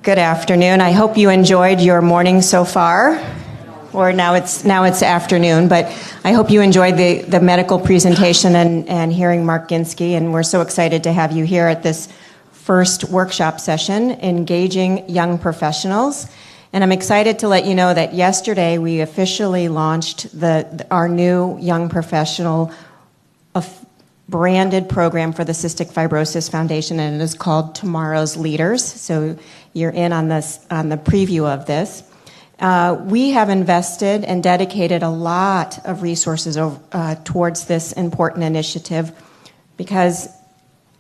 Good afternoon. I hope you enjoyed your morning so far, or now it's afternoon, but I hope you enjoyed the medical presentation and hearing Mark Ginsky, and we're so excited to have you here at this first workshop session, Engaging Young Professionals. And I'm excited to let you know that yesterday we officially launched our new Young Professional branded program for the Cystic Fibrosis Foundation, and it is called Tomorrow's Leaders. So you're in on the preview of this. We have invested and dedicated a lot of resources towards this important initiative because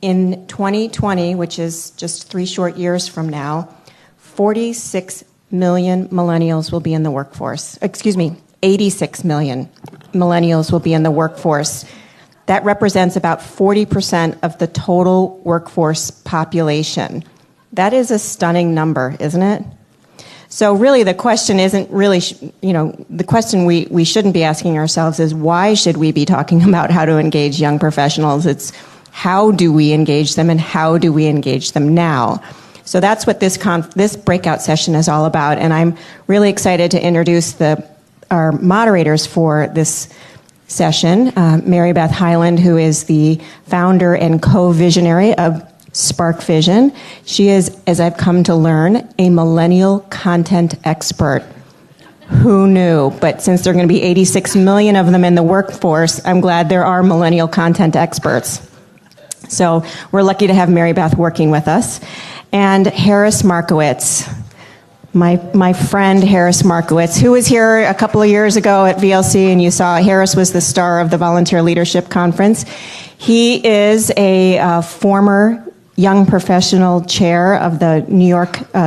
in 2020, which is just 3 short years from now, 46 million millennials will be in the workforce. 86 million millennials will be in the workforce. That represents about 40% of the total workforce population. That is a stunning number, isn't it? So really the question isn't really, the question we shouldn't be asking ourselves is why should we be talking about how to engage young professionals? It's how do we engage them and how do we engage them now? So that's what this breakout session is all about, and I'm really excited to introduce our moderators for this session. Mary Beth Hyland, who is the founder and co-visionary of Spark Vision. She is, as I've come to learn, a millennial content expert. Who knew? But since there are going to be 86 million of them in the workforce, I'm glad there are millennial content experts. So we're lucky to have Mary Beth working with us. And Harris Markowitz, my friend Harris Markowitz, who was here a couple of years ago at VLC, and you saw Harris was the star of the Volunteer Leadership Conference. He is a former young professional chair of the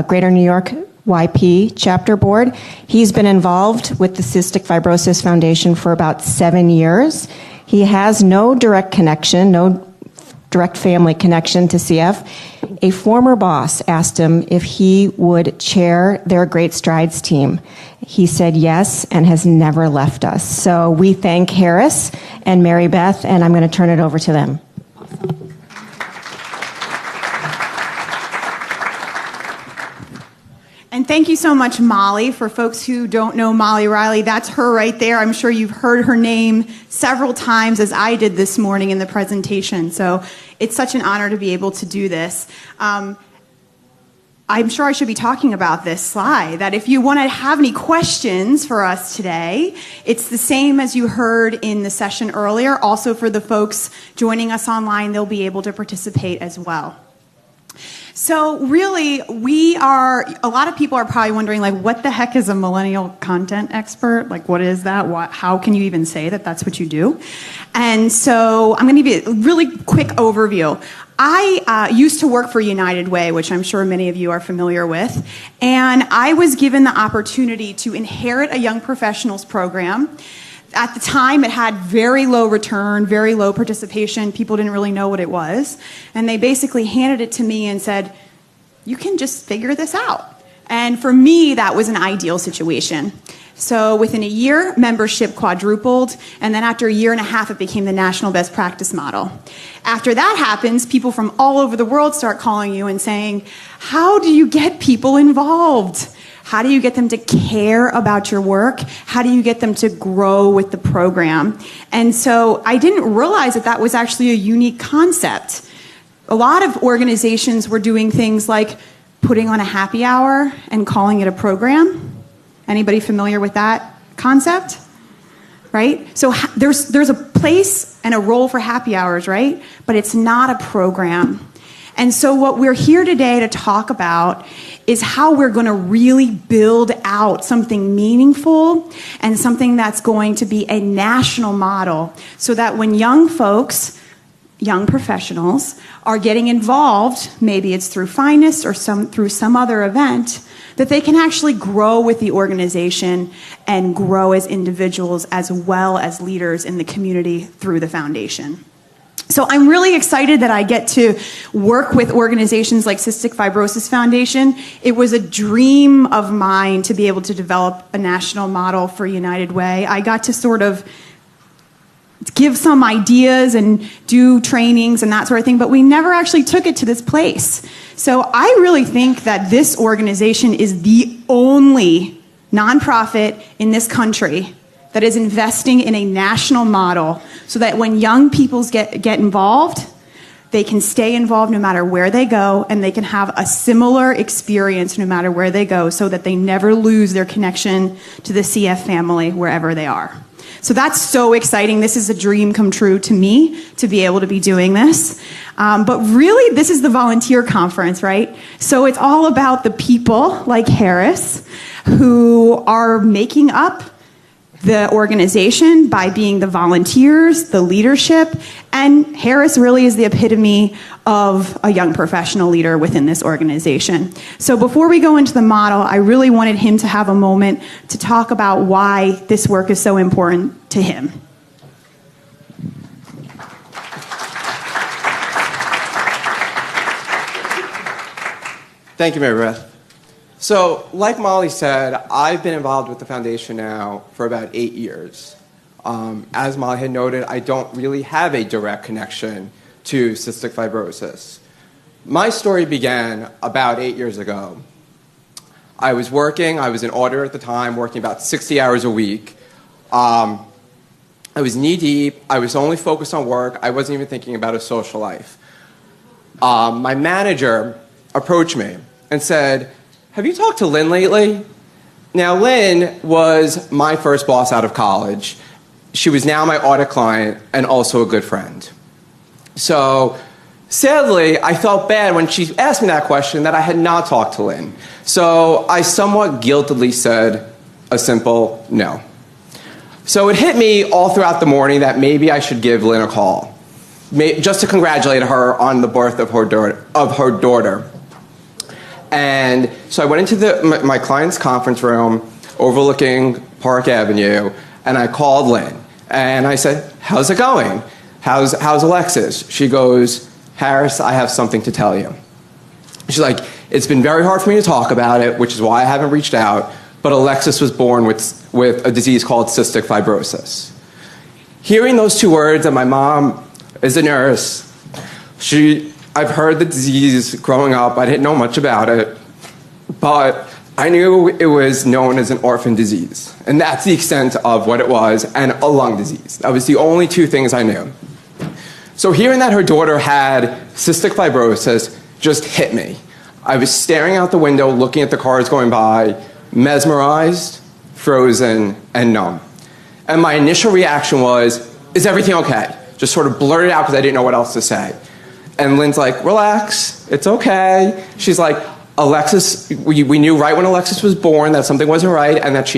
Greater New York YP chapter board. He's been involved with the Cystic Fibrosis Foundation for about 7 years. He has no direct family connection to CF. A former boss asked him if he would chair their Great Strides team. He said yes and has never left us. So we thank Harris and Mary Beth, and I'm going to turn it over to them. And thank you so much, Molly. For folks who don't know Molly Riley, that's her right there. I'm sure you've heard her name several times, as I did this morning in the presentation. So it's such an honor to be able to do this. I'm sure I should be talking about this slide, that if you want to have any questions for us today, it's the same as you heard in the session earlier. Also for the folks joining us online, they'll be able to participate as well. So really, a lot of people are probably wondering, like, what the heck is a millennial content expert? Like, what is that? How can you even say that that's what you do? And so I'm going to give you a really quick overview. I used to work for United Way, which I'm sure many of you are familiar with, and I was given the opportunity to inherit a young professionals program. At the time, it had very low return, very low participation. People didn't really know what it was. And they basically handed it to me and said, you can just figure this out. And for me, that was an ideal situation. So within a year, membership quadrupled. And then after a year and a half, it became the national best practice model. After that happens, people from all over the world start calling you and saying, how do you get people involved? How do you get them to care about your work? How do you get them to grow with the program? And so I didn't realize that was actually a unique concept. A lot of organizations were doing things like putting on a happy hour and calling it a program. Anybody familiar with that concept? Right? So there's a place and a role for happy hours, right? But it's not a program. And so what we're here today to talk about is how we're going to really build out something meaningful and something that's going to be a national model so that when young folks, young professionals, are getting involved, maybe it's through Finest or through some other event, that they can actually grow with the organization and grow as individuals as well as leaders in the community through the foundation. So I'm really excited that I get to work with organizations like Cystic Fibrosis Foundation. It was a dream of mine to be able to develop a national model for United Way. I got to sort of give some ideas and do trainings and that sort of thing, but we never actually took it to this place. So I really think that this organization is the only nonprofit in this country that is investing in a national model so that when young people get involved, they can stay involved no matter where they go, and they can have a similar experience no matter where they go so that they never lose their connection to the CF family wherever they are. So that's so exciting. This is a dream come true to me to be able to be doing this. But really, this is the volunteer conference, right? So it's all about the people like Harris who are making up the organization by being the volunteers, the leadership, and Harris really is the epitome of a young professional leader within this organization. So before we go into the model, I really wanted him to have a moment to talk about why this work is so important to him. Thank you, Mary Beth. So, like Molly said, I've been involved with the foundation now for about 8 years. As Molly had noted, I don't really have a direct connection to cystic fibrosis. My story began about 8 years ago. I was an auditor at the time, working about 60 hours a week. I was knee-deep. I was only focused on work. I wasn't even thinking about a social life. My manager approached me and said, "Have you talked to Lynn lately?" Now, Lynn was my first boss out of college. She was now my audit client and also a good friend. So, sadly, I felt bad when she asked me that question that I had not talked to Lynn. So I somewhat guiltily said a simple no. So it hit me all throughout the morning that maybe I should give Lynn a call, just to congratulate her on the birth of her daughter. And so I went into my client's conference room overlooking Park Avenue, and I called Lynn. And I said, "How's it going? How's Alexis?" She goes, "Harris, I have something to tell you." She's like, "It's been very hard for me to talk about it, which is why I haven't reached out, but Alexis was born with a disease called cystic fibrosis." Hearing those two words, and my mom is a nurse, I've heard the disease growing up. I didn't know much about it, but I knew it was known as an orphan disease. And that's the extent of what it was, and a lung disease. That was the only two things I knew. So hearing that her daughter had cystic fibrosis just hit me. I was staring out the window, looking at the cars going by, mesmerized, frozen, and numb. And my initial reaction was, "Is everything okay?" Just sort of blurted out because I didn't know what else to say. And Lynn's like, "Relax, it's okay." She's like, "Alexis, we knew right when Alexis was born that something wasn't right, and that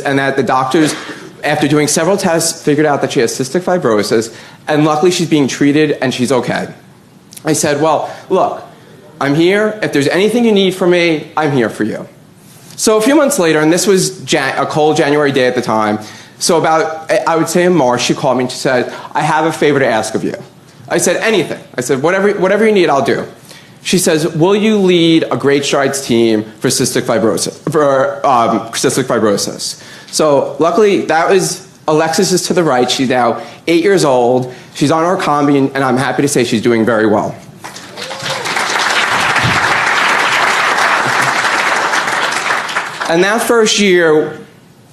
and that the doctors, after doing several tests, figured out that she has cystic fibrosis, and luckily she's being treated and she's okay." I said, "Well, look, I'm here. If there's anything you need from me, I'm here for you." So a few months later, and this was a cold January day at the time, so about, I would say in March, she called me and she said, "I have a favor to ask of you." I said, "Anything." I said, whatever you need, I'll do. She says, "Will you lead a Great Strides team for cystic fibrosis?" So luckily, that was Alexis is to the right. She's now 8 years old. She's on our combi, and I'm happy to say she's doing very well. And that first year,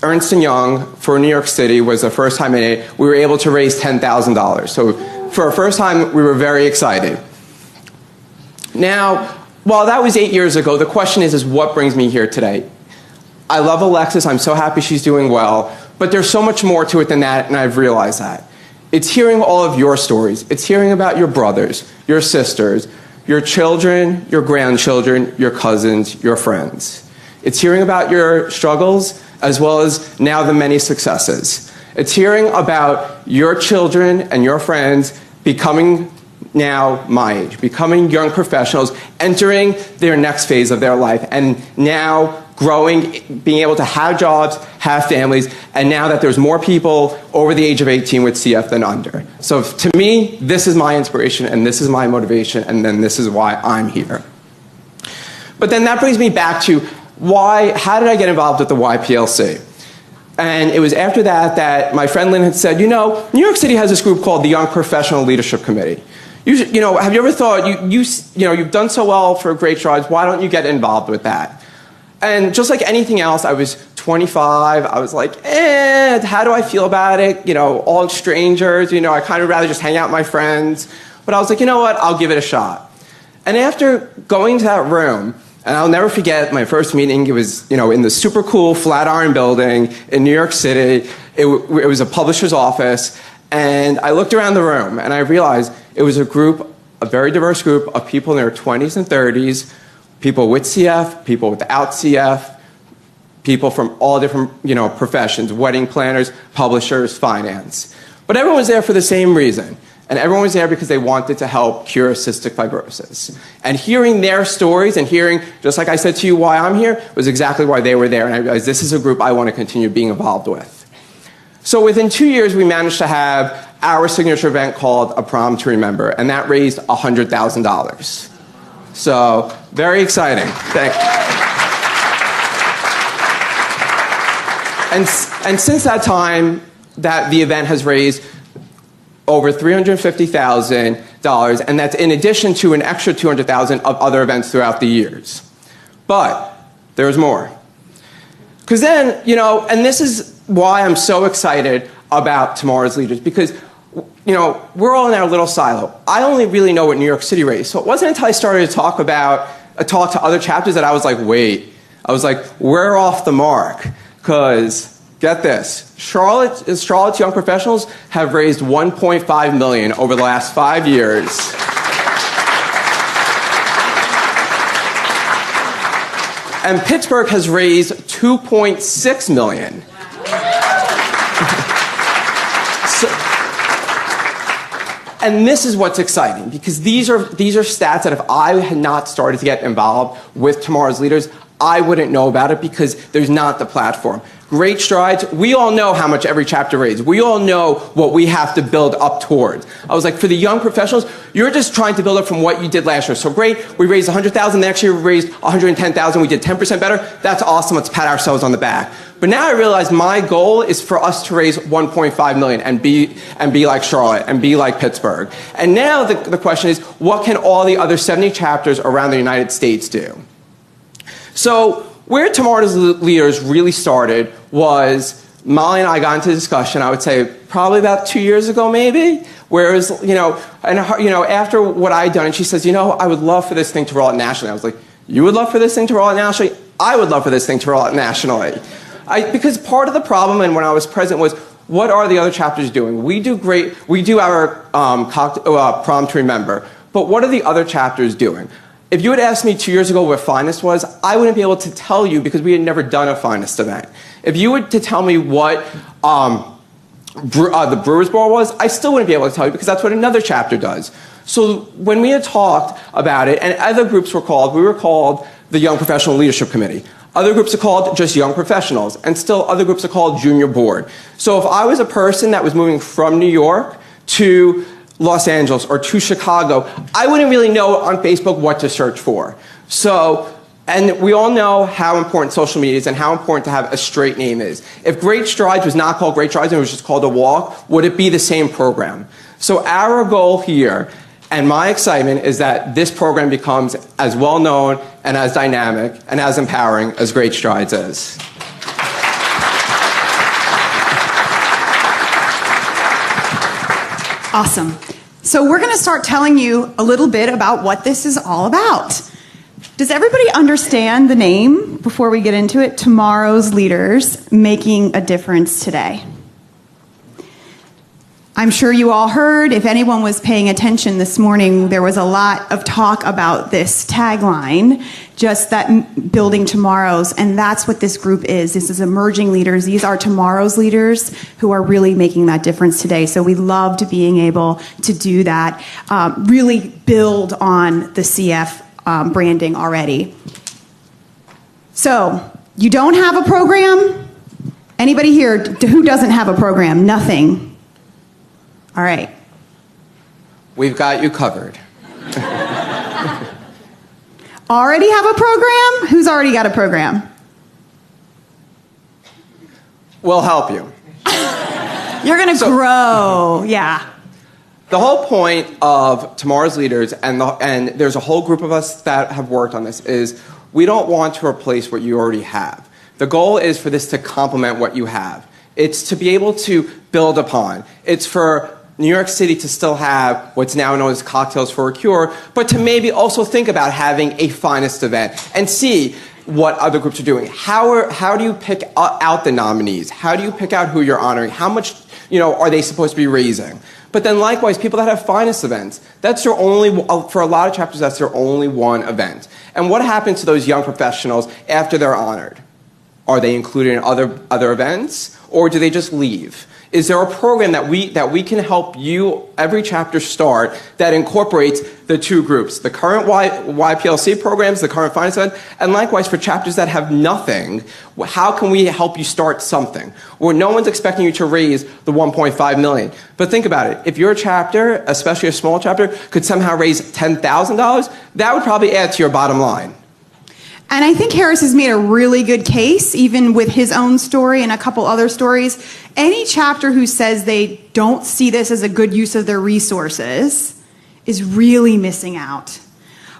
Ernst & Young for New York City was the first time we were able to raise $10,000. So for our first time, we were very excited. Now, while that was 8 years ago, the question is what brings me here today? I love Alexis. I'm so happy she's doing well. But there's so much more to it than that, and I've realized that. It's hearing all of your stories. It's hearing about your brothers, your sisters, your children, your grandchildren, your cousins, your friends. It's hearing about your struggles as well as now the many successes. It's hearing about your children and your friends becoming now my age, becoming young professionals, entering their next phase of their life, and now growing, being able to have jobs, have families, and now that there's more people over the age of 18 with CF than under. So to me, this is my inspiration, and this is my motivation, and then this is why I'm here. But then that brings me back to how did I get involved with the YPLC? And it was after that my friend Lynn had said, "You know, New York City has this group called the Young Professional Leadership Committee. have you ever thought, you've done so well for Great Strides, why don't you get involved with that? And just like anything else, I was 25, I was like, how do I feel about it? All strangers, I kind of rather just hang out with my friends. But I was like, you know what, I'll give it a shot. And after going to that room, and I'll never forget my first meeting, it was, in the super cool Flatiron building in New York City. It was a publisher's office, and I looked around the room, and I realized it was a very diverse group of people in their 20s and 30s, people with CF, people without CF, people from all different, professions, wedding planners, publishers, finance. But everyone was there for the same reason. And everyone was there because they wanted to help cure cystic fibrosis. And hearing their stories and hearing, just like I said to you, why I'm here, was exactly why they were there. And I realized this is a group I want to continue being involved with. So within 2 years, we managed to have our signature event called A Prom to Remember. And that raised $100,000. So very exciting. And since that time, the event has raised over $350,000, and that's in addition to an extra $200,000 of other events throughout the years. But there's more. Because then, and this is why I'm so excited about Tomorrow's Leaders, because, we're all in our little silo. I only really know what New York City raised. So it wasn't until I started to talk to other chapters that I was like, wait. I was like, we're off the mark. Because get this, Charlotte's young professionals have raised $1.5 million over the last 5 years. And Pittsburgh has raised $2.6 million. And this is what's exciting, because these are stats that if I had not started to get involved with Tomorrow's Leaders, I wouldn't know about it because there's not the platform. Great Strides, we all know how much every chapter raised. We all know what we have to build up towards. I was like, for the young professionals, you're just trying to build up from what you did last year. So great, we raised $100,000, next year we raised $110,000, we did 10% better. That's awesome, let's pat ourselves on the back. But now I realize my goal is for us to raise $1.5 million and be like Charlotte and be like Pittsburgh. And now the question is, what can all the other 70 chapters around the United States do? So where Tomorrow's Leaders really started was Molly and I got into a discussion, I would say probably about 2 years ago maybe, whereas, after what I had done, and she says, I would love for this thing to roll out nationally. I was like, you would love for this thing to roll out nationally? I would love for this thing to roll out nationally. Because part of the problem, and when I was present, was what are the other chapters doing? We do our Prom to Remember, but what are the other chapters doing? If you had asked me 2 years ago what Finest was, I wouldn't be able to tell you because we had never done a Finest event. If you were to tell me what the Brewers Ball was, I still wouldn't be able to tell you because that's what another chapter does. So when we had talked about it, and other groups were called, we were called the Young Professional Leadership Committee. Other groups are called just Young Professionals, and still other groups are called Junior Board. So if I was a person that was moving from New York to Los Angeles or to Chicago, I wouldn't really know on Facebook what to search for. So, and we all know how important social media is and how important to have a straight name is. If Great Strides was not called Great Strides and it was just called A Walk, would it be the same program? So our goal here, and my excitement, is that this program becomes as well known and as dynamic and as empowering as Great Strides is. Awesome. So we're going to start telling you a little bit about what this is all about. Does everybody understand the name before we get into it? Tomorrow's Leaders, Making a Difference Today. I'm sure you all heard, if anyone was paying attention this morning, there was a lot of talk about this tagline, just that building tomorrow's, and that's what this group is. This is emerging leaders. These are tomorrow's leaders who are really making that difference today. So we loved being able to do that, really build on the CF branding already. So you don't have a program? Anybody here who doesn't have a program? Nothing. All right. We've got you covered. Already have a program? Who's already got a program? We'll help you. You're going to grow. Yeah. The whole point of Tomorrow's Leaders, and there's a whole group of us that have worked on this, is we don't want to replace what you already have. The goal is for this to complement what you have. It's to be able to build upon. It's for New York City to still have what's now known as Cocktails for a Cure, but to maybe also think about having a finest event and see what other groups are doing. How do you pick out the nominees? How do you pick out who you're honoring? How much are they supposed to be raising? But then likewise, people that have finest events, that's their only, for a lot of chapters, that's their only one event. And what happens to those young professionals after they're honored? Are they included in other events, or do they just leave? Is there a program that we can help you, every chapter start, that incorporates the two groups, the current YPLC programs, the current finance event, and likewise for chapters that have nothing, how can we help you start something? Where no one's expecting you to raise the $1.5 million. But think about it, if your chapter, especially a small chapter, could somehow raise $10,000, that would probably add to your bottom line. And I think Harris has made a really good case, even with his own story and a couple other stories. Any chapter who says they don't see this as a good use of their resources is really missing out.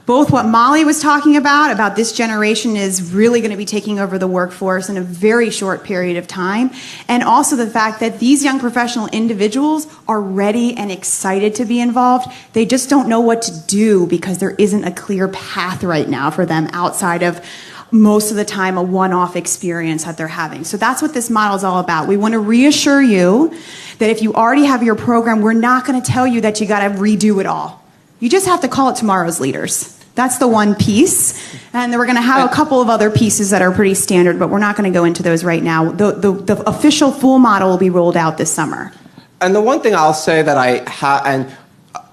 Both what Molly was talking about this generation is really going to be taking over the workforce in a very short period of time, and also the fact that these young professional individuals are ready and excited to be involved. They just don't know what to do because there isn't a clear path right now for them outside of most of the time a one-off experience that they're having. So that's what this model is all about. We want to reassure you that if you already have your program, we're not going to tell you that you got to redo it all. You just have to call it Tomorrow's Leaders. That's the one piece. And then we're going to have a couple of other pieces that are pretty standard, but we're not going to go into those right now. The official full model will be rolled out this summer. And the one thing I'll say that and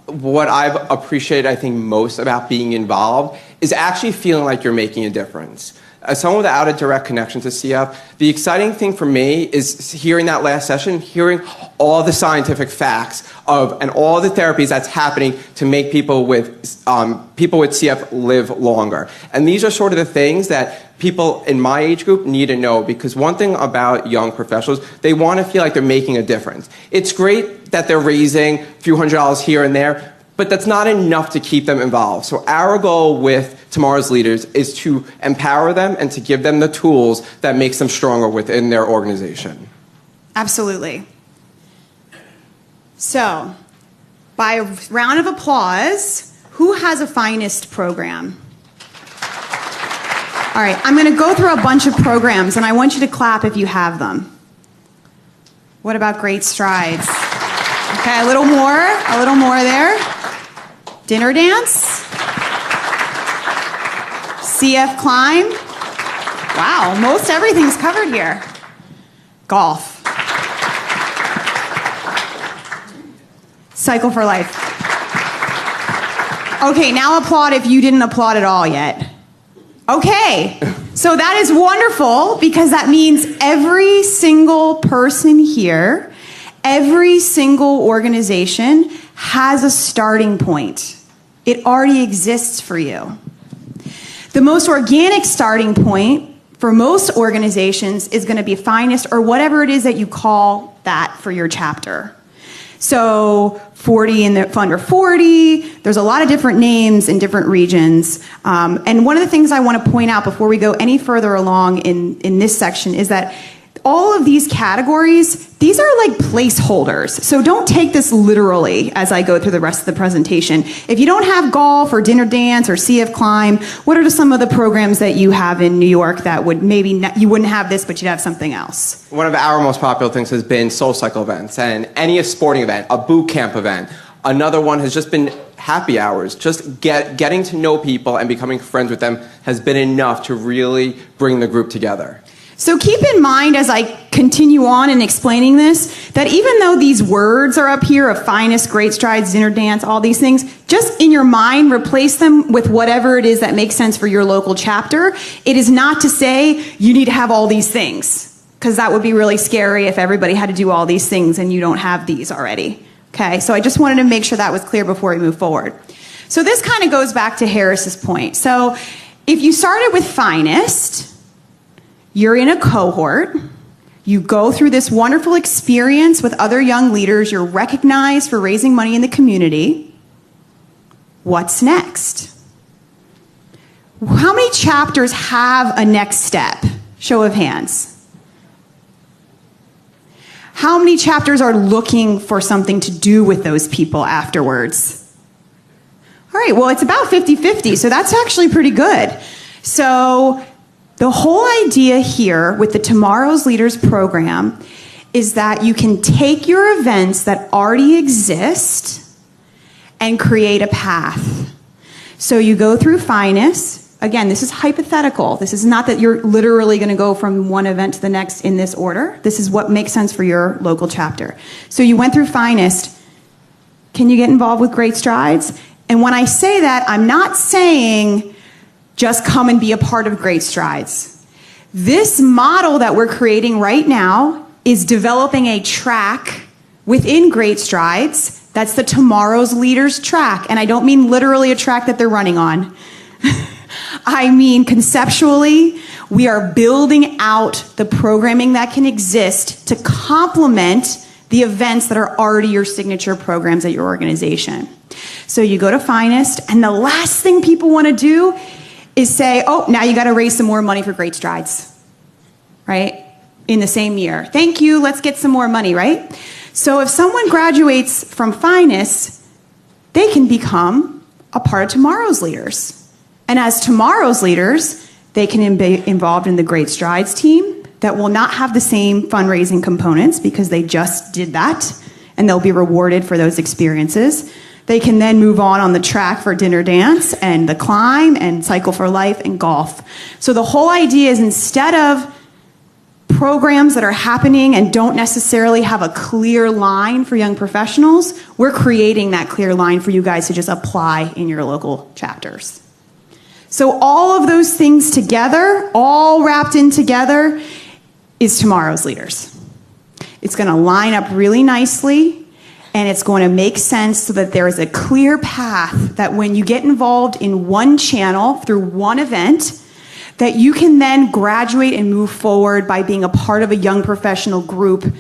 what I've appreciated, I think, most about being involved is actually feeling like you're making a difference. As someone without a direct connection to CF, the exciting thing for me is hearing that last session, hearing all the scientific facts and all the therapies that's happening to make people with CF live longer. And these are sort of the things that people in my age group need to know, because one thing about young professionals, they want to feel like they're making a difference. It's great that they're raising a few $100s here and there, but that's not enough to keep them involved. So our goal with Tomorrow's Leaders is to empower them and to give them the tools that makes them stronger within their organization. Absolutely. So, by a round of applause, who has a finest program? All right, I'm going to go through a bunch of programs, and I want you to clap if you have them. What about Great Strides? Okay, a little more there. Dinner Dance. CF Climb. Wow, most everything's covered here. Golf. Cycle for Life. Okay, now applaud if you didn't applaud at all yet. Okay, so that is wonderful, because that means every single person here, every single organization has a starting point. It already exists for you. The most organic starting point for most organizations is going to be finest, or whatever it is that you call that for your chapter. So 40 in the Under 40, there's a lot of different names in different regions. And one of the things I want to point out before we go any further along in this section is that all of these categories, these are like placeholders. So don't take this literally as I go through the rest of the presentation. If you don't have golf or dinner dance or CF Climb, what are some of the programs that you have in New York that would maybe you wouldn't have this, but you'd have something else? One of our most popular things has been Soul Cycle events, and any sporting event, a boot camp event. Another one has just been happy hours. Just getting to know people and becoming friends with them has been enough to really bring the group together. So keep in mind as I continue on in explaining this, that even though these words are up here of finest, Great Strides, dinner dance, all these things, just in your mind, replace them with whatever it is that makes sense for your local chapter. It is not to say you need to have all these things, because that would be really scary if everybody had to do all these things and you don't have these already. Okay, so I just wanted to make sure that was clear before we move forward. So this kind of goes back to Harris's point. So if you started with finest, you're in a cohort, You go through this wonderful experience with other young leaders. You're recognized for raising money in the community. What's next? How many chapters have a next step? Show of hands. How many chapters are looking for something to do with those people afterwards? All right, well, it's about 50-50, so that's actually pretty good. So the whole idea here with the Tomorrow's Leaders program is that you can take your events that already exist and create a path. So you go through Finest. Again, this is hypothetical. This is not that you're literally going to go from one event to the next in this order. This is what makes sense for your local chapter. So you went through Finest. Can you get involved with Great Strides? And when I say that, I'm not saying just come and be a part of Great Strides. This model that we're creating right now is developing a track within Great Strides. That's the Tomorrow's Leaders track. And I don't mean literally a track that they're running on. I mean conceptually, we are building out the programming that can exist to complement the events that are already your signature programs at your organization. So you go to Finest, and the last thing people want to do is say, oh, now you got to raise some more money for Great Strides, right? In the same year. Thank you, let's get some more money, right? So if someone graduates from Finest, they can become a part of Tomorrow's Leaders. And as Tomorrow's Leaders, they can be involved in the Great Strides team that will not have the same fundraising components because they just did that, and they'll be rewarded for those experiences. They can then move on the track for Dinner Dance and the Climb and Cycle for Life and golf. So the whole idea is instead of programs that are happening and don't necessarily have a clear line for young professionals, we're creating that clear line for you guys to just apply in your local chapters. So all of those things together, all wrapped in together, is Tomorrow's Leaders. It's going to line up really nicely, and it's going to make sense so that there is a clear path that when you get involved in one channel through one event, that you can then graduate and move forward by being a part of a young professional group,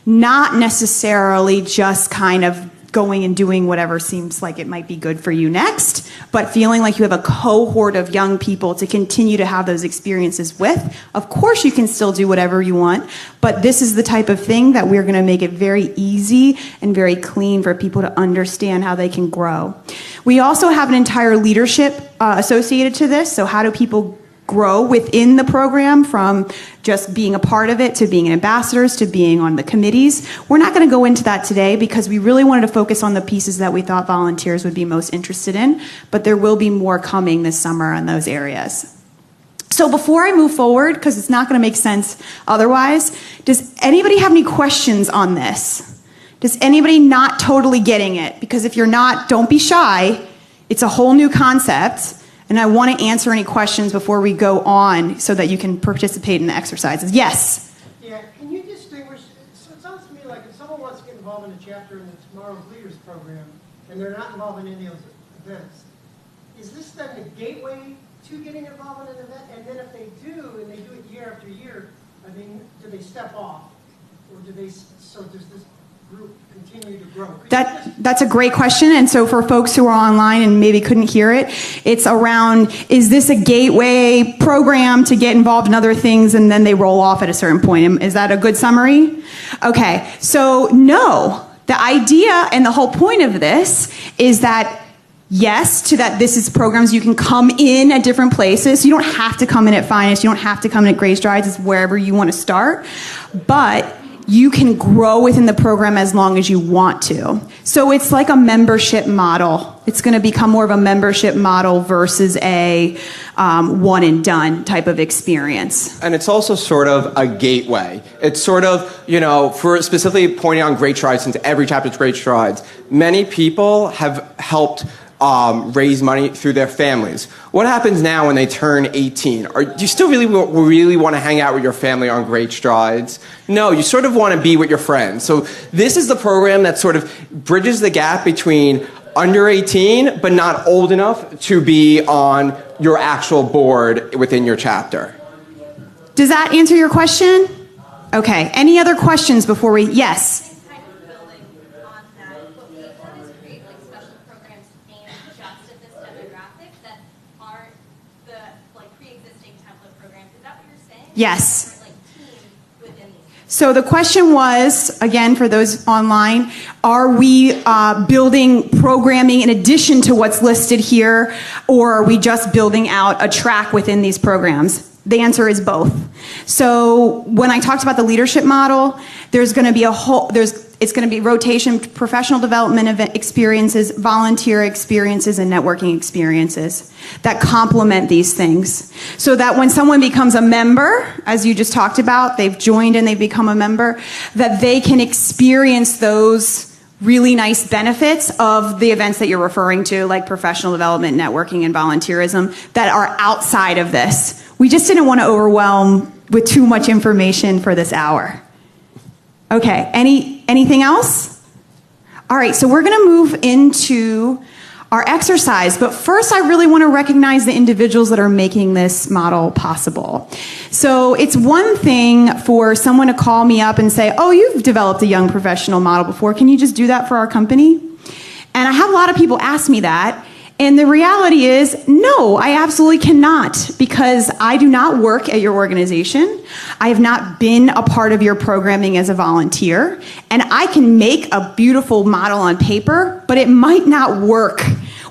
not necessarily just kind of going and doing whatever seems like it might be good for you next, but feeling like you have a cohort of young people to continue to have those experiences with. Of course, you can still do whatever you want, but this is the type of thing that we're going to make it very easy and very clean for people to understand how they can grow. We also have an entire leadership associated to this, so how do people grow within the program from just being a part of it to being ambassadors to being on the committees. We're not going to go into that today because we really wanted to focus on the pieces that we thought volunteers would be most interested in, but there will be more coming this summer on those areas. So before I move forward, because it's not going to make sense otherwise, does anybody have any questions on this? Does anybody not totally getting it? Because if you're not, don't be shy. It's a whole new concept. And I want to answer any questions before we go on so that you can participate in the exercises. Yes? Yeah, can you distinguish, so it sounds to me like if someone wants to get involved in a chapter in the Tomorrow's Leaders program and they're not involved in any of those events, is this then a gateway to getting involved in an event? And then if they do, and they do it year after year, I mean, do they step off? Or do they, so does this group continue to grow? That's a great question. And so for folks who are online and maybe couldn't hear it, it's around, is this a gateway program to get involved in other things and then they roll off at a certain point? Is that a good summary? Okay, so no. The idea and the whole point of this is that yes, to that this is programs you can come in at different places. You don't have to come in at Finest. You don't have to come in at Great Strides. It's wherever you want to start. But you can grow within the program as long as you want to. So it's like a membership model. It's going to become more of a membership model versus a one and done type of experience. And it's also sort of a gateway. It's sort of, for specifically pointing on Great Strides, since every chapter is Great Strides, many people have helped raise money through their families. What happens now when they turn 18? Do you still really want to hang out with your family on Great Strides? No, you sort of want to be with your friends. So this is the program that sort of bridges the gap between under 18 but not old enough to be on your actual board within your chapter. Does that answer your question? Okay, any other questions before we, yes? Kind of building on that, what we've done is create like special programs aimed just at this demographic that aren't the like pre-existing template programs. Is that what you're saying? Yes. Like team within these. So the question was, again, for those online, are we building programming in addition to what's listed here, or are we just building out a track within these programs? The answer is both. So when I talked about the leadership model, there's going to be it's going to be rotation, professional development event experiences, volunteer experiences, and networking experiences that complement these things. So that when someone becomes a member, as you just talked about, they've joined and they've become a member, that they can experience those really nice benefits of the events that you're referring to, like professional development, networking, and volunteerism, that are outside of this. We just didn't want to overwhelm with too much information for this hour. Okay, anything else? All right, so we're going to move into our exercise, but first I really want to recognize the individuals that are making this model possible. So it's one thing for someone to call me up and say, oh, you've developed a young professional model before, can you just do that for our company? And I have a lot of people ask me that. And the reality is, no, I absolutely cannot, because I do not work at your organization. I have not been a part of your programming as a volunteer. And I can make a beautiful model on paper, but it might not work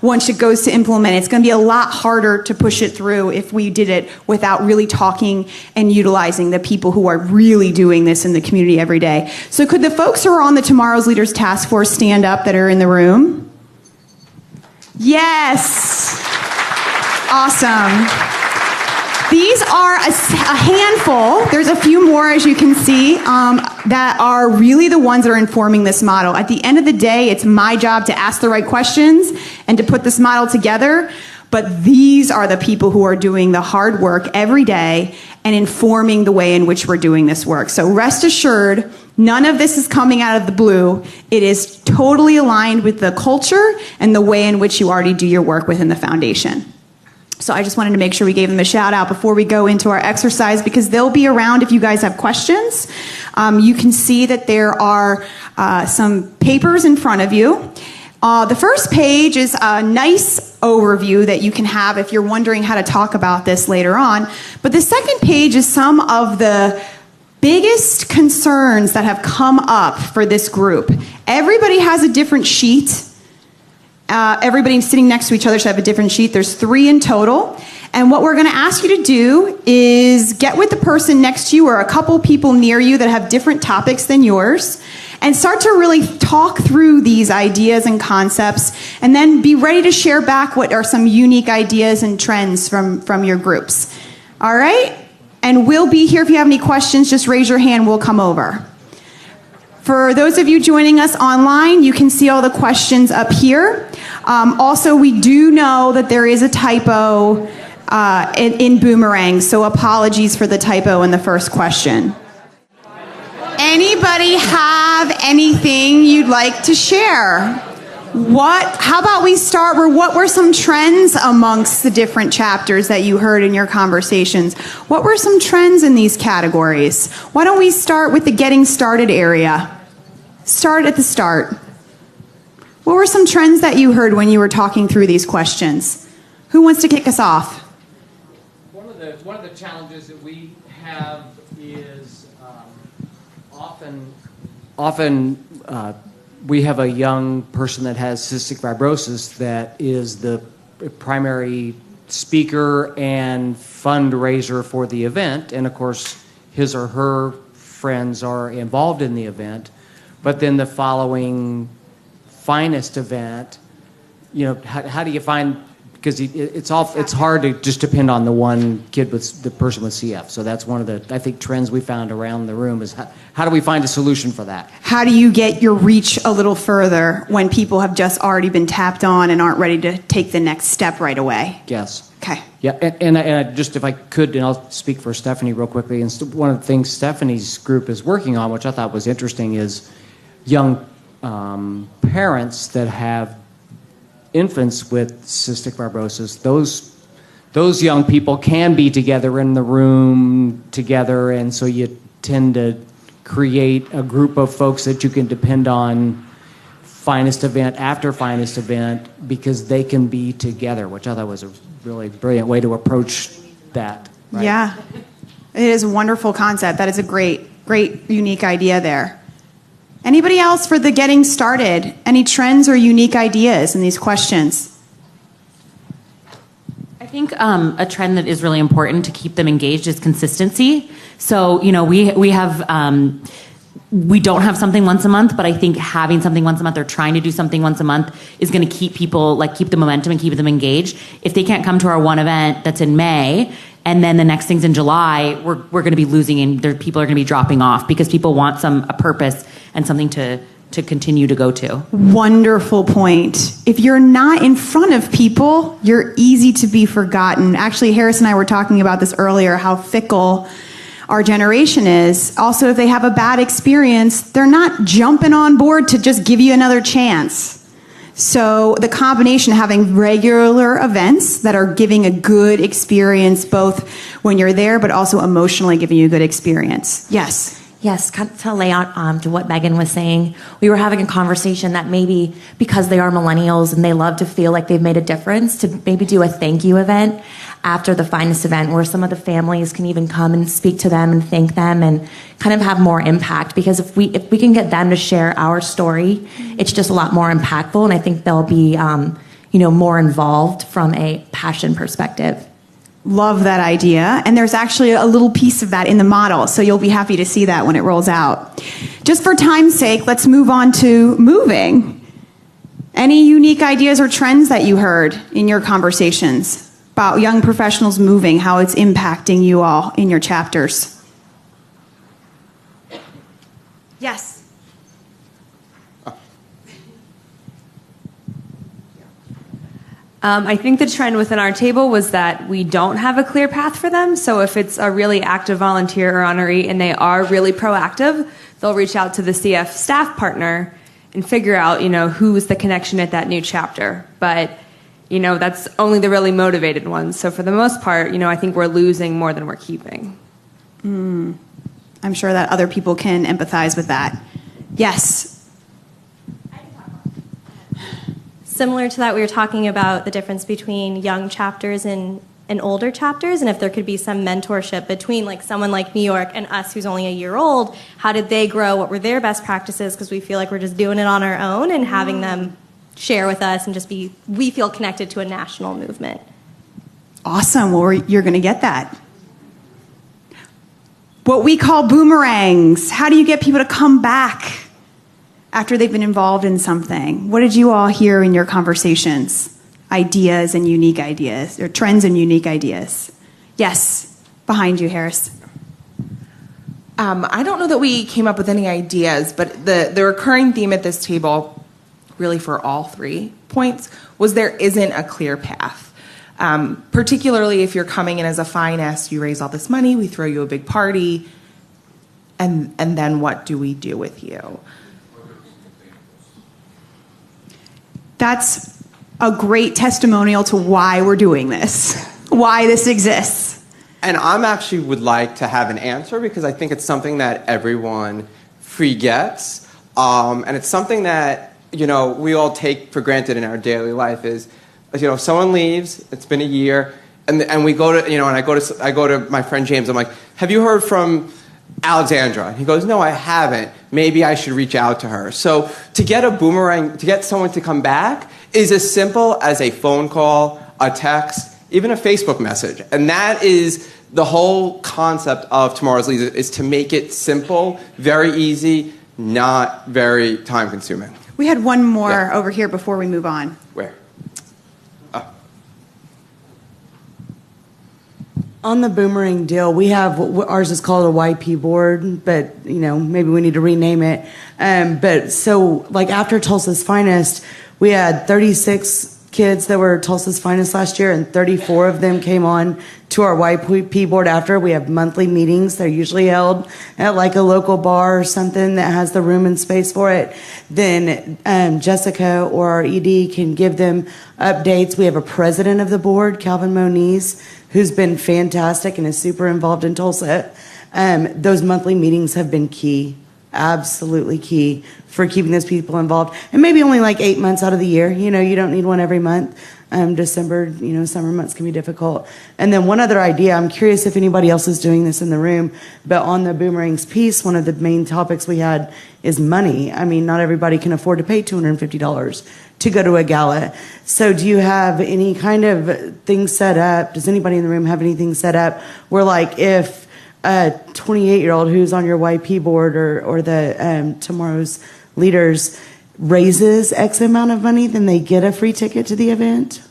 once it goes to implement. It's going to be a lot harder to push it through if we did it without really talking and utilizing the people who are really doing this in the community every day. So could the folks who are on the Tomorrow's Leaders Task Force stand up that are in the room? Yes. Awesome. These are a handful. There's a few more, as you can see, that are really the ones that are informing this model. At the end of the day, it's my job to ask the right questions and to put this model together. But these are the people who are doing the hard work every day and informing the way in which we're doing this work. So rest assured, none of this is coming out of the blue. It is totally aligned with the culture and the way in which you already do your work within the foundation. So I just wanted to make sure we gave them a shout out before we go into our exercise, because they'll be around if you guys have questions. You can see that there are some papers in front of you. The first page is a nice overview that you can have if you're wondering how to talk about this later on. But the second page is some of the biggest concerns that have come up for this group. Everybody has a different sheet. Everybody sitting next to each other should have a different sheet. There's 3 in total. And what we're going to ask you to do is get with the person next to you or a couple people near you that have different topics than yours and start to really talk through these ideas and concepts, and then be ready to share back what are some unique ideas and trends from your groups. All right? And we'll be here if you have any questions. Just raise your hand. We'll come over. For those of you joining us online, you can see all the questions up here. Also, we do know that there is a typo in Boomerang, so apologies for the typo in the first question. Anybody have anything you'd like to share? How about we start with what were some trends amongst the different chapters that you heard in your conversations? What were some trends in these categories? Why don't we start with the getting started area? Start at the start. What were some trends that you heard when you were talking through these questions? Who wants to kick us off? One of the challenges that we have is often we have a young person that has cystic fibrosis that is the primary speaker and fundraiser for the event, and of course his or her friends are involved in the event. But then the following finest event, how do you find? Because it's hard to just depend on the one kid with the person with CF. So that's one of the, I think, trends we found around the room is how do we find a solution for that? How do you get your reach a little further when people have just already been tapped on and aren't ready to take the next step right away? Yes. Okay. Yeah, and I just, if I could, and I'll speak for Stephanie real quickly, and one of the things Stephanie's group is working on, which I thought was interesting, is young parents that have infants with cystic fibrosis. Those young people can be together in the room together, and so you tend to create a group of folks that you can depend on finest event after finest event because they can be together, which I thought was a really brilliant way to approach that. Right? Yeah, it is a wonderful concept. That is a great, unique idea there. Anybody else for the getting started? Any trends or unique ideas in these questions? I think a trend that is really important to keep them engaged is consistency. So, we have, we don't have something once a month, but I think having something once a month or trying to do something once a month is going to keep people, keep the momentum and keep them engaged. If they can't come to our one event that's in May, and then the next thing's in July, we're going to be losing, and people are going to be dropping off because people want a purpose and something to continue to go to. Wonderful point. If you're not in front of people, you're easy to be forgotten. Actually, Harris and I were talking about this earlier, how fickle our generation is. Also, if they have a bad experience, they're not jumping on board to just give you another chance. So the combination of having regular events that are giving a good experience, both when you're there, but also emotionally giving you a good experience. Yes. Yes, kind of to lay out to what Megan was saying, we were having a conversation that maybe because they are millennials and they love to feel like they've made a difference, to maybe do a thank you event after the finest event where some of the families can even come and speak to them and thank them and kind of have more impact. Because if we can get them to share our story, it's just a lot more impactful, and I think they'll be more involved from a passion perspective. Love that idea. And there's actually a little piece of that in the model, so you'll be happy to see that when it rolls out. Just for time's sake, let's move on to moving. Any unique ideas or trends that you heard in your conversations about young professionals moving, how it's impacting you all in your chapters? Yes. I think the trend within our table was that we don't have a clear path for them. So if it's a really active volunteer or honoree and they are really proactive, they'll reach out to the CF staff partner and figure out, who's the connection at that new chapter. But, that's only the really motivated ones. So for the most part, I think we're losing more than we're keeping. I'm sure that other people can empathize with that. Yes. Similar to that, we were talking about the difference between young chapters and older chapters, and if there could be some mentorship between someone like New York and us who's only a year old. How did they grow? What were their best practices? Because we feel like we're just doing it on our own, and having them share with us and we feel connected to a national movement. Awesome. Well, you're going to get that. What we call boomerangs. How do you get people to come back after they've been involved in something? What did you all hear in your conversations? Ideas and unique ideas, or trends and unique ideas. Yes, behind you, Harris. I don't know that we came up with any ideas, but the recurring theme at this table, really for all 3 points, was there isn't a clear path. Particularly if you're coming in as a finest, you raise all this money, we throw you a big party, and then what do we do with you? That's a great testimonial to why we're doing this, why this exists. And I'm actually would like to have an answer because I think it's something that everyone forgets. And it's something that, we all take for granted in our daily life is, someone leaves, it's been a year, and we go to, and I go to my friend James, I'm like, have you heard from Alexandra? And he goes, no, I haven't. Maybe I should reach out to her. So to get a boomerang, to get someone to come back is as simple as a phone call, a text, even a Facebook message. And that is the whole concept of Tomorrow's Leaders, is to make it simple, very easy, not very time consuming. We had one more over here before we move on. Where? On the boomerang deal, we have, ours is called a YP board, but, maybe we need to rename it. But so, after Tulsa's Finest, we had 36 kids that were Tulsa's Finest last year, and 34 of them came on to our YP board after. We have monthly meetings. They're usually held at a local bar or something that has the room and space for it. Then Jessica or our ED can give them updates. We have a president of the board, Calvin Moniz, who's been fantastic and is super involved in Tulsa. Those monthly meetings have been key, absolutely key for keeping those people involved. And maybe only like 8 months out of the year. You know, you don't need one every month. December, you know, summer months can be difficult. And then one other idea, I'm curious if anybody else is doing this in the room, but on the boomerangs piece, one of the main topics we had is money. I mean, not everybody can afford to pay $250 to go to a gala. So do you have any kind of thing set up? Does anybody in the room have anything set up where, like, if a 28-year-old who's on your YP board or the Tomorrow's Leaders raises X amount of money, then they get a free ticket to the event?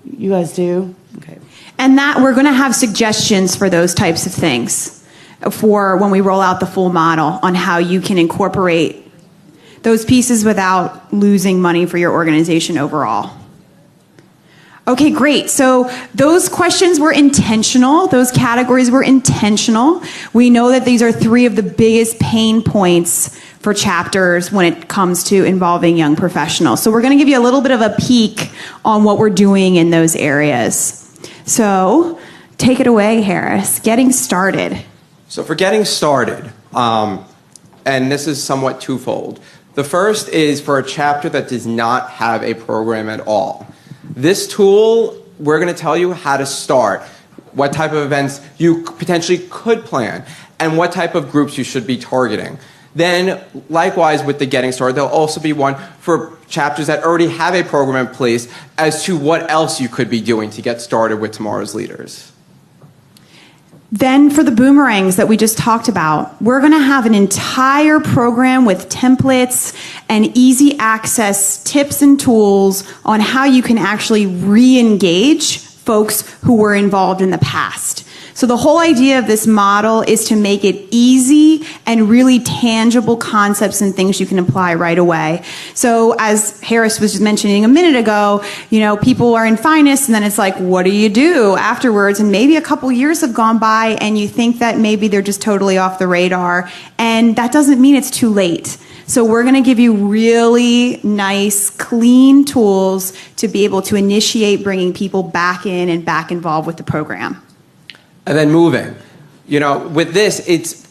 You guys do? Okay. And that we're going to have suggestions for those types of things for when we roll out the full model on how you can incorporate those pieces without losing money for your organization overall. Okay, great. So those questions were intentional. Those categories were intentional. We know that these are three of the biggest pain points for chapters when it comes to involving young professionals. So we're going to give you a little bit of a peek on what we're doing in those areas. So take it away, Harris. Getting started. So for getting started, and this is somewhat twofold. The first is for a chapter that does not have a program at all. This tool, we're going to tell you how to start, what type of events you potentially could plan, and what type of groups you should be targeting. Then, likewise with the Getting Started, there'll also be one for chapters that already have a program in place as to what else you could be doing to get started with Tomorrow's Leaders. Then for the boomerangs that we just talked about, we're going to have an entire program with templates and easy access tips and tools on how you can actually re-engage folks who were involved in the past. So the whole idea of this model is to make it easy and really tangible concepts and things you can apply right away. So as Harris was just mentioning a minute ago, you know, people are in finest and then it's like, what do you do afterwards? And maybe a couple years have gone by and you think that maybe they're just totally off the radar. And that doesn't mean it's too late. So we're going to give you really nice, clean tools to be able to initiate bringing people back in and back involved with the program. And then moving. You know, with this, it's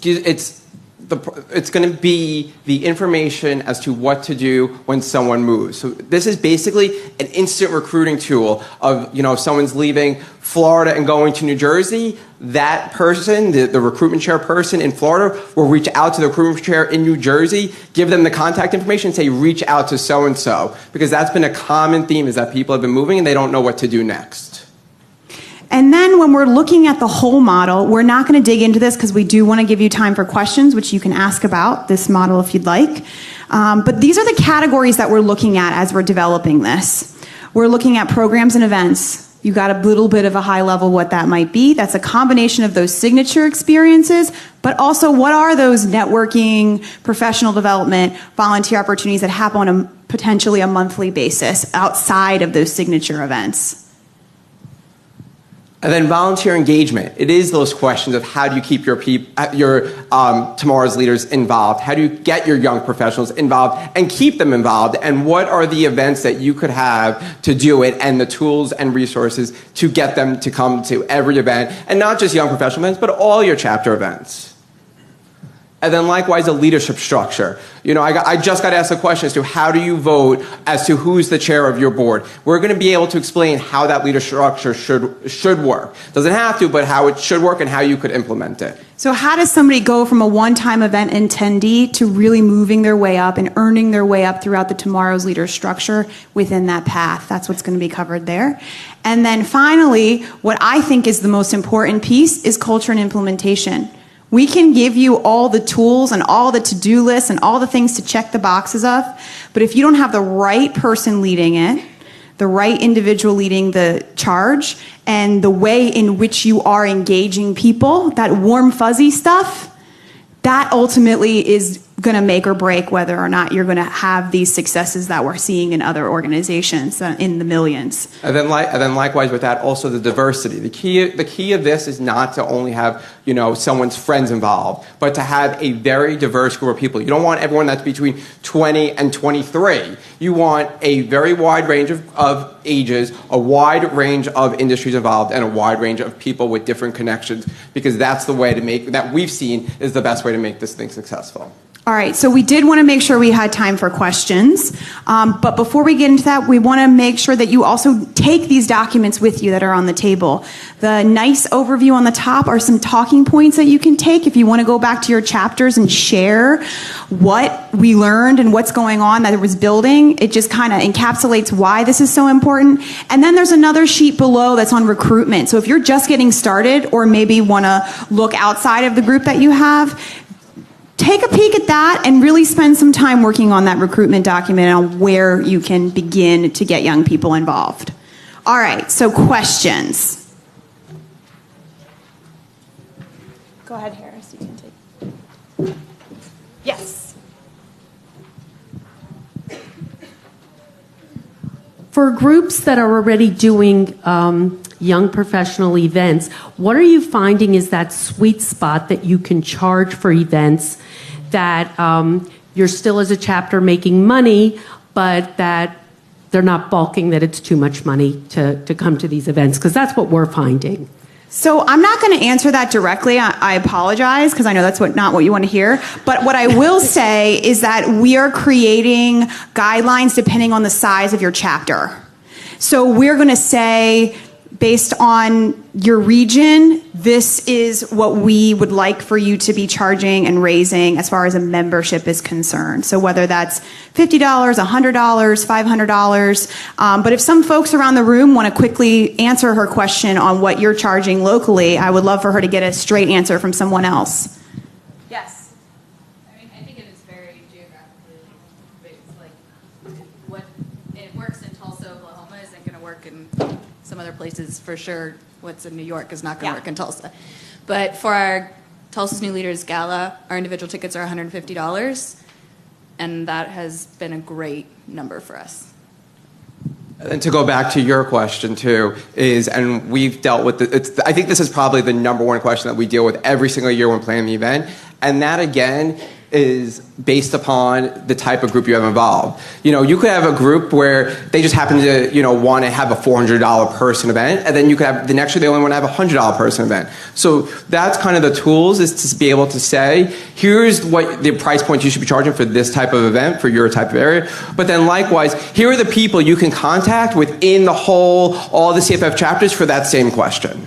going to be the information as to what to do when someone moves. So this is basically an instant recruiting tool of, you know, if someone's leaving Florida and going to New Jersey, that person, the recruitment chair person in Florida, will reach out to the recruitment chair in New Jersey, give them the contact information, and say, reach out to so-and-so. Because that's been a common theme, is that people have been moving and they don't know what to do next. And then when we're looking at the whole model, we're not going to dig into this because we do want to give you time for questions, which you can ask about this model if you'd like. But these are the categories that we're looking at as we're developing this. We're looking at programs and events. You got a little bit of a high level what that might be. That's a combination of those signature experiences, but also what are those networking, professional development, volunteer opportunities that happen on potentially a monthly basis outside of those signature events. And then volunteer engagement. It is those questions of how do you keep your Tomorrow's Leaders involved? How do you get your young professionals involved and keep them involved? And what are the events that you could have to do it and the tools and resources to get them to come to every event? And not just young professional events, but all your chapter events. And then likewise, a leadership structure. You know, I just got asked a question as to how do you vote as to who's the chair of your board. We're going to be able to explain how that leadership structure should work. Doesn't have to, but how it should work and how you could implement it. So how does somebody go from a one-time event attendee to really moving their way up and earning their way up throughout the Tomorrow's Leader structure within that path? That's what's going to be covered there. And then finally, what I think is the most important piece is culture and implementation. We can give you all the tools and all the to-do lists and all the things to check the boxes of, but if you don't have the right person leading it, the right individual leading the charge, and the way in which you are engaging people, that warm, fuzzy stuff, that ultimately is going to make or break whether or not you're going to have these successes that we're seeing in other organizations in the millions. And then likewise with that, also the diversity. The key of this is not to only have, someone's friends involved, but to have a very diverse group of people. You don't want everyone that's between 20 and 23. You want a very wide range of ages, a wide range of industries involved, and a wide range of people with different connections, because that's the way that we've seen is the best way to make this thing successful. All right, so we did want to make sure we had time for questions. But before we get into that, we want to make sure that you also take these documents with you that are on the table. The nice overview on the top are some talking points that you can take if you want to go back to your chapters and share what we learned and what's going on that it was building. It just kind of encapsulates why this is so important. And then there's another sheet below that's on recruitment. So if you're just getting started or maybe want to look outside of the group that you have, take a peek at that and really spend some time working on that recruitment document on where you can begin to get young people involved. All right, so questions. Go ahead, Harris. You can take. Yes. For groups that are already doing young professional events, what are you finding is that sweet spot that you can charge for events that you're still as a chapter making money, but that they're not bulking, that it's too much money to come to these events? Because that's what we're finding. So I'm not going to answer that directly. I apologize, because I know that's not what you want to hear. But what I will say is that we are creating guidelines depending on the size of your chapter. So we're going to say, based on your region, this is what we would like for you to be charging and raising as far as a membership is concerned. So whether that's $50, $100, $500. But if some folks around the room want to quickly answer her question on what you're charging locally, I would love for her to get a straight answer from someone else. Yes. I think it is very geographically based. Like, what it works in Tulsa, Oklahoma isn't going to work in some other places for sure. What's in New York is not going to work in Tulsa. But for our Tulsa's New Leaders Gala, our individual tickets are $150, and that has been a great number for us. And to go back to your question too, and we've dealt with I think this is probably the number one question that we deal with every single year when planning the event, and that again is based upon the type of group you have involved. You could have a group where they just happen to, want to have a $400 person event, and then you could have the next year they only want to have a $100 person event. So that's kind of the tools, is to be able to say, here's what the price point you should be charging for this type of event, for your type of area. But then likewise, here are the people you can contact within all the CFF chapters for that same question.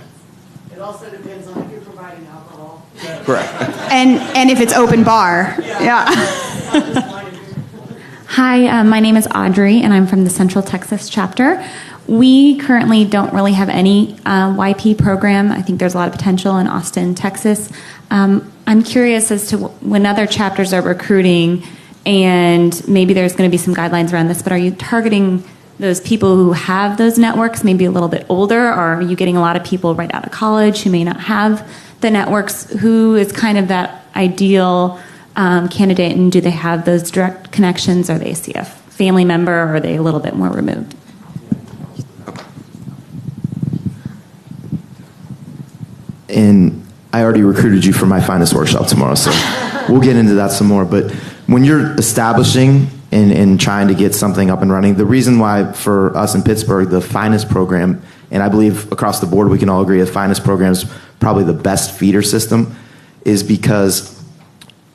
It also depends on if you're providing alcohol. Correct. And if it's open bar. Yeah. Hi, my name is Audrey, and I'm from the Central Texas chapter. We currently don't really have any YP program. I think there's a lot of potential in Austin, Texas. I'm curious as to when other chapters are recruiting, and maybe there's going to be some guidelines around this, but are you targeting those people who have those networks, maybe a little bit older, or are you getting a lot of people right out of college who may not have the networks? Who is kind of that ideal candidate, and do they have those direct connections? Are they a CF family member, or are they a little bit more removed? And I already recruited you for my finest workshop tomorrow, so we'll get into that some more. But when you're establishing and trying to get something up and running, the reason why for us in Pittsburgh, the finest program, and I believe across the board we can all agree the finest program is probably the best feeder system, is because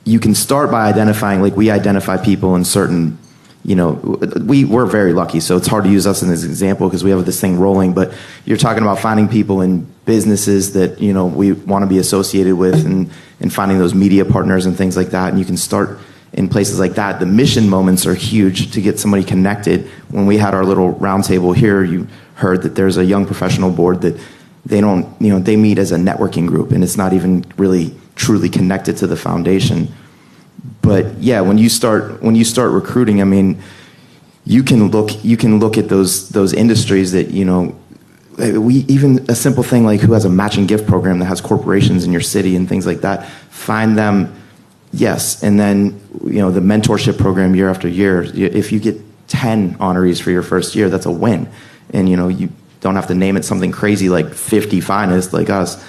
you can start by identifying, like we identify people in certain, we're very lucky, so it's hard to use us as an example because we have this thing rolling, but you're talking about finding people in businesses that, we want to be associated with, and finding those media partners and things like that, and you can start in places like that. The mission moments are huge to get somebody connected. When we had our little round table here, you heard that there's a young professional board that they meet as a networking group, and it's not even really truly connected to the foundation. But yeah, when you start recruiting, I mean, you can look at those industries that, even a simple thing like who has a matching gift program that has corporations in your city and things like that. Find them Yes, and then the mentorship program year after year. If you get 10 honorees for your first year, that's a win. And you don't have to name it something crazy like 50 finalists like us.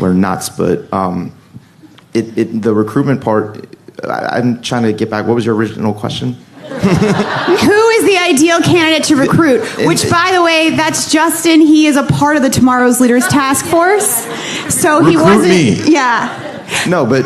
We're nuts, but the recruitment part. I'm trying to get back. What was your original question? Who is the ideal candidate to recruit? Which, by the way, that's Justin. He is a part of the Tomorrow's Leaders Task Force. So he wasn't. Me. Yeah. No, but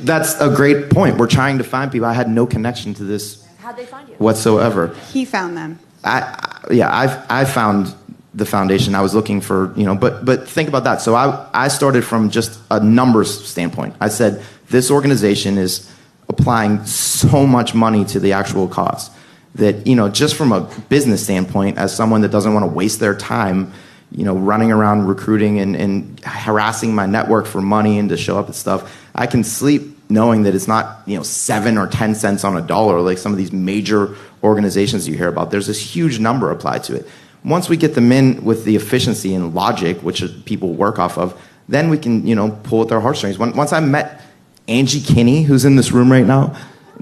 that's a great point. We're trying to find people. I had no connection to this. How'd they find you? Whatsoever. He found them. I found the foundation. I was looking for, but think about that. So I started from just a numbers standpoint. I said, this organization is applying so much money to the actual cause that, just from a business standpoint, as someone that doesn't want to waste their time, running around recruiting and harassing my network for money and to show up at stuff, I can sleep knowing that it's not, 7 or 10 cents on a dollar like some of these major organizations you hear about. There's this huge number applied to it. Once we get them in with the efficiency and logic, which people work off of, then we can, pull at their heartstrings. Once I met Angie Kinney, who's in this room right now,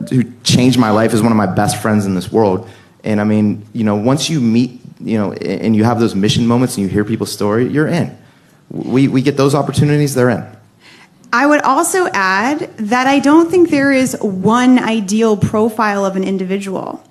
who changed my life, is one of my best friends in this world. And I mean, once you meet, and you have those mission moments and you hear people's story, you're in. We get those opportunities, they're in. I would also add that I don't think there is one ideal profile of an individual.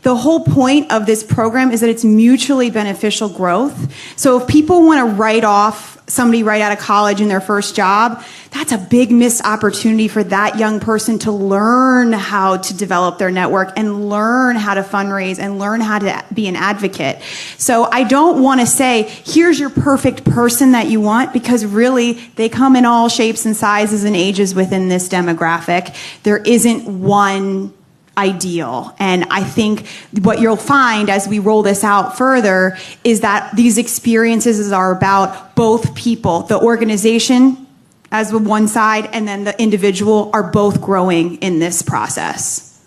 The whole point of this program is that it's mutually beneficial growth. So if people want to write off somebody right out of college in their first job, that's a big missed opportunity for that young person to learn how to develop their network and learn how to fundraise and learn how to be an advocate. So I don't want to say, here's your perfect person that you want, because really they come in all shapes and sizes and ages within this demographic. There isn't one ideal. And I think what you'll find as we roll this out further is that these experiences are about both people. The organization as one side and then the individual are both growing in this process.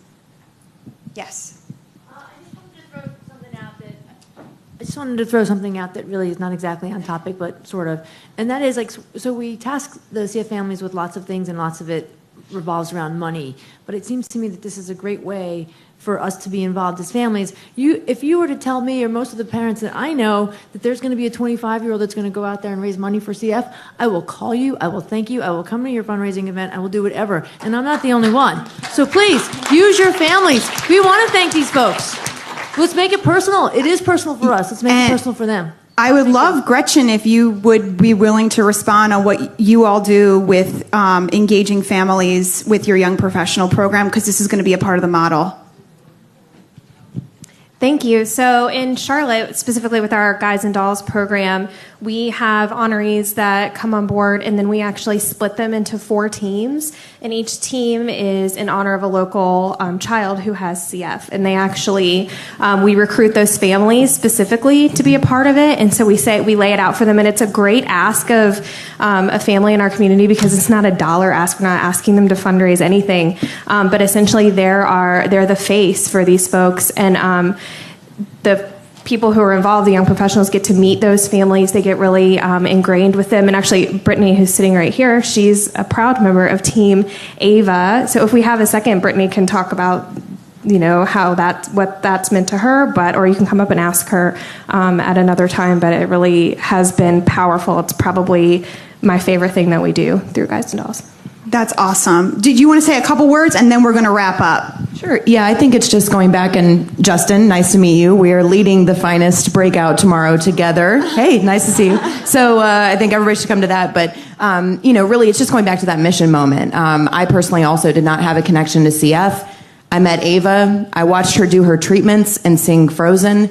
Yes. I just wanted to throw something out that really is not exactly on topic, but sort of. And that is so we task the CF families with lots of things, and lots of it revolves around money. But it seems to me that this is a great way for us to be involved as families. If you were to tell me, or most of the parents that I know, that there's going to be a 25-year-old that's going to go out there and raise money for CF, I will call you, I will thank you, I will come to your fundraising event, I will do whatever. And I'm not the only one. So please, use your families. We want to thank these folks. Let's make it personal. It is personal for us. Let's make it personal for them. I would love, Gretchen, if you would be willing to respond on what you all do with engaging families with your young professional program, because this is going to be a part of the model. Thank you. So in Charlotte, specifically with our Guys and Dolls program, we have honorees that come on board, and then we actually split them into 4 teams. And each team is in honor of a local child who has CF. And they actually, we recruit those families specifically to be a part of it. And so we lay it out for them. And it's a great ask of a family in our community, because it's not a dollar ask. We're not asking them to fundraise anything. But essentially they're the face for these folks. And the people who are involved, the young professionals, get to meet those families. They get really ingrained with them. And actually, Brittany, who's sitting right here, she's a proud member of Team Ava. So if we have a second, Brittany can talk about, how what that's meant to her, or you can come up and ask her at another time. But it really has been powerful. It's probably my favorite thing that we do through Guys and Dolls. That's awesome. Did you want to say a couple words, and then we're going to wrap up? Sure. Yeah, I think it's just going back, and Justin, nice to meet you. We are leading the Finest Breakout tomorrow together. Hey, nice to see you. So I think everybody should come to that. But, really, it's just going back to that mission moment. I personally also did not have a connection to CF. I met Ava. I watched her do her treatments and sing Frozen.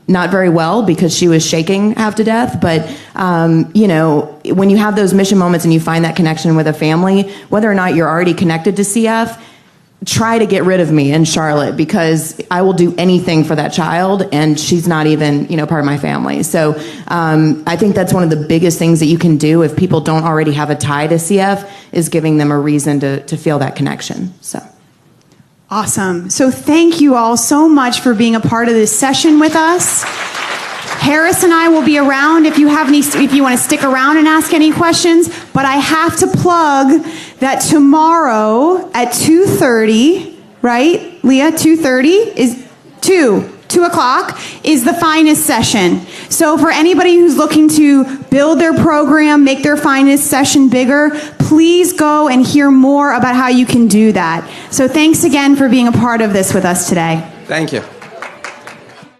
Not very well, because she was shaking half to death. But, when you have those mission moments and you find that connection with a family, whether or not you're already connected to CF, try to get rid of me in Charlotte, because I will do anything for that child, and she's not even, part of my family. So I think that's one of the biggest things that you can do if people don't already have a tie to CF, is giving them a reason to feel that connection. So. Awesome. So thank you all so much for being a part of this session with us. Harris and I will be around if you want to stick around and ask any questions. But I have to plug that tomorrow at 2:30, right, Leah? 2:30 is 2 o'clock is the finest session. So for anybody who's looking to build their program, make their finest session bigger, please go and hear more about how you can do that. So thanks again for being a part of this with us today. Thank you.